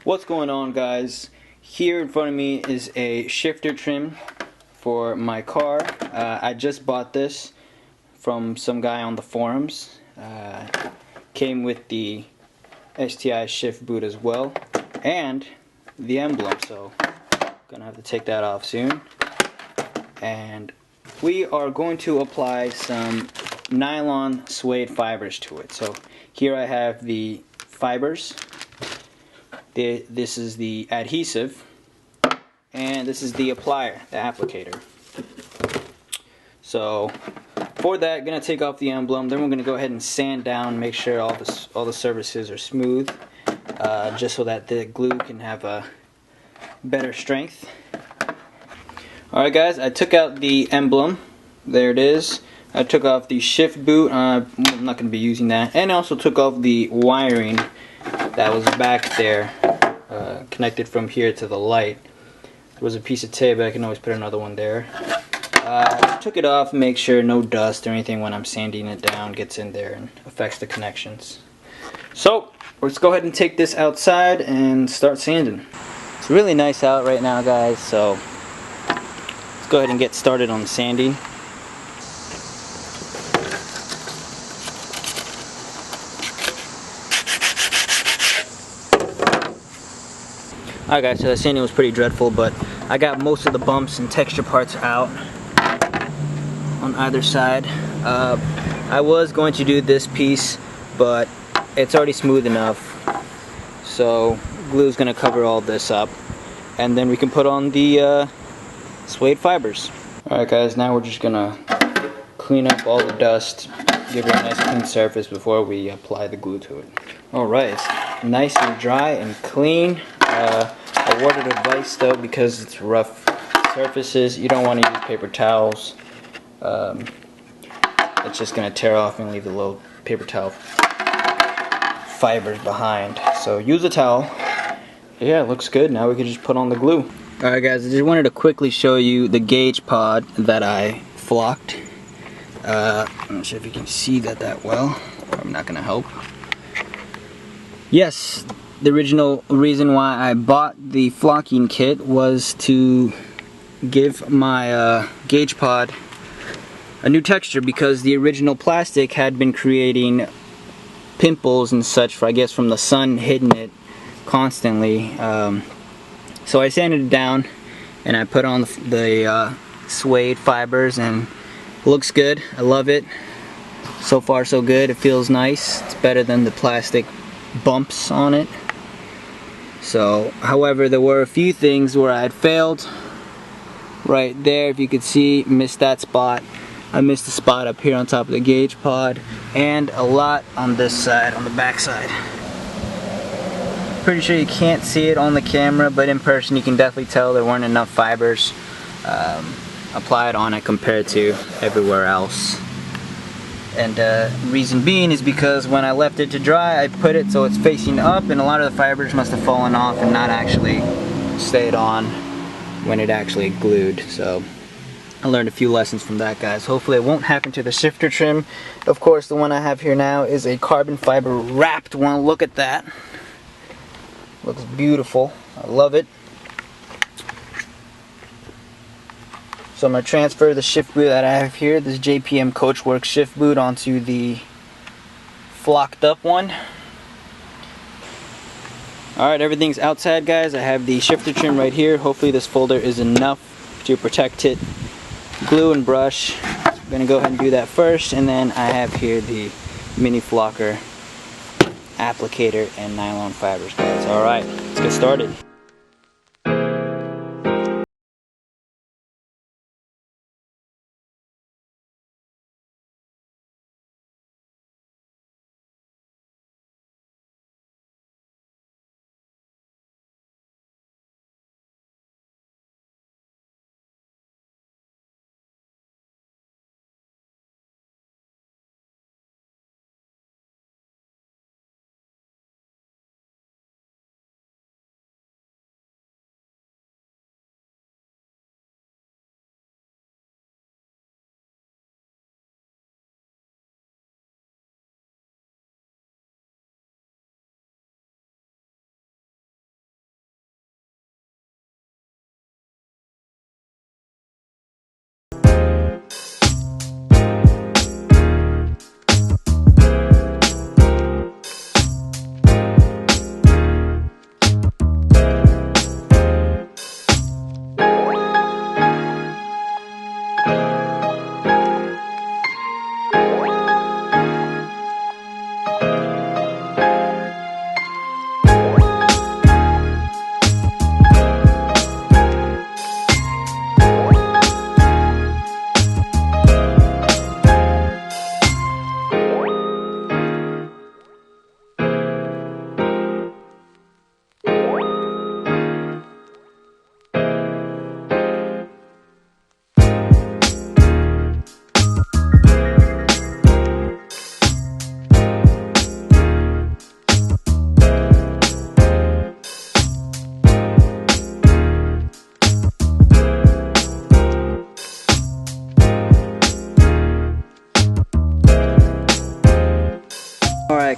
What's going on, guys? Here in front of me is a shifter trim for my car. I just bought this from some guy on the forums. Came with the STI shift boot as well, and the emblem, so gonna have to take that off soon. And we are going to apply some nylon suede fibers to it. So here I have the fibers. This is the adhesive, and this is the applier, the applicator. So for that, gonna take off the emblem. Then we're gonna go ahead and sand down, make sure all the surfaces are smooth, just so that the glue can have a better strength. All right, guys, I took out the emblem. There it is. I took off the shift boot. I'm not gonna be using that, and I also took off the wiring that was back there, connected from here to the light. There was a piece of tape, but I can always put another one there. Took it off, make sure no dust or anything when I'm sanding it down gets in there and affects the connections. So let's go ahead and take this outside and start sanding. It's really nice out right now, guys, so let's go ahead and get started on the sanding. Alright, guys, so the sanding was pretty dreadful, but I got most of the bumps and texture parts out on either side. I was going to do this piece, but it's already smooth enough, so glue's going to cover all this up, and then we can put on the suede fibers. Alright, guys, now we're just going to clean up all the dust, give it a nice clean surface before we apply the glue to it. Alright, it's nice and dry and clean. A word of advice though, because it's rough surfaces, you don't want to use paper towels. It's just going to tear off and leave the little paper towel fibers behind. So use a towel. Yeah, it looks good. Now we can just put on the glue. Alright, guys, I just wanted to quickly show you the gauge pod that I flocked. I'm not sure if you can see that well. I'm not going to help. Yes, the original reason why I bought the flocking kit was to give my gauge pod a new texture, because the original plastic had been creating pimples and such, I guess from the sun hitting it constantly. So I sanded it down and I put on the suede fibers, and it looks good. I love it. So far so good. It feels nice. It's better than the plastic bumps on it. So, however, there were a few things where I had failed. Right there, if you could see, missed that spot. I missed the spot up here on top of the gauge pod, and a lot on this side, on the back side. Pretty sure you can't see it on the camera, but in person you can definitely tell there weren't enough fibers applied on it compared to everywhere else. And reason being is because when I left it to dry, I put it so it's facing up, and a lot of the fibers must have fallen off and not actually stayed on when it actually glued. So I learned a few lessons from that, guys. Hopefully it won't happen to the shifter trim. Of course, the one I have here now is a carbon fiber wrapped one. Look at that. Looks beautiful. I love it. So I'm going to transfer the shift boot that I have here, this JPM Coachworks shift boot, onto the flocked up one. Alright, everything's outside, guys. I have the shifter trim right here. Hopefully this folder is enough to protect it. Glue and brush. I'm going to go ahead and do that first, and then I have here the mini flocker applicator and nylon fibers, guys. Alright, let's get started.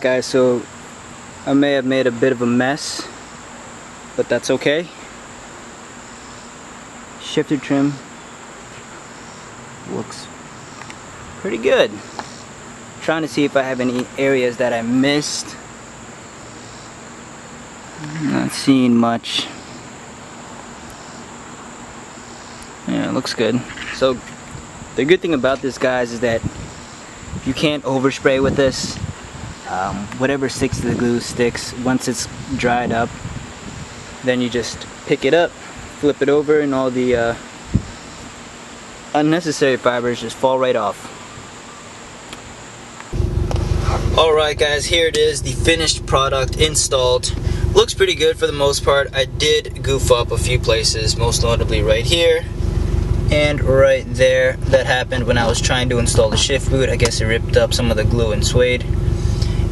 guys, so I may have made a bit of a mess, but that's okay. Shifter trim looks pretty good. Trying to see if I have any areas that I missed. Not seeing much. Yeah, it looks good. So the good thing about this, guys, is that you can't overspray with this. Whatever sticks to the glue sticks. Once it's dried up, then you just pick it up, flip it over, and all the unnecessary fibers just fall right off. Alright guys, here it is, the finished product installed. Looks pretty good for the most part. I did goof up a few places, most notably right here and right there. That happened when I was trying to install the shift boot. I guess it ripped up some of the glue and suede.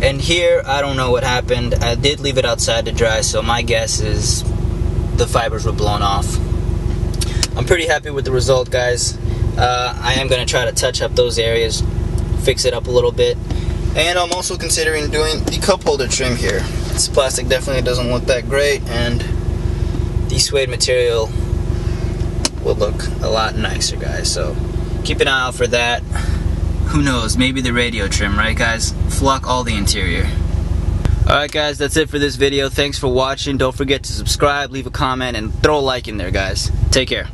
And here, I don't know what happened. I did leave it outside to dry, so my guess is the fibers were blown off. I'm pretty happy with the result, guys. I am going to try to touch up those areas, fix it up a little bit. And I'm also considering doing the cup holder trim here. This plastic definitely doesn't look that great, and the suede material will look a lot nicer, guys. So keep an eye out for that. Who knows, maybe the radio trim, right guys? Flock all the interior. Alright guys, that's it for this video. Thanks for watching. Don't forget to subscribe, leave a comment, and throw a like in there, guys. Take care.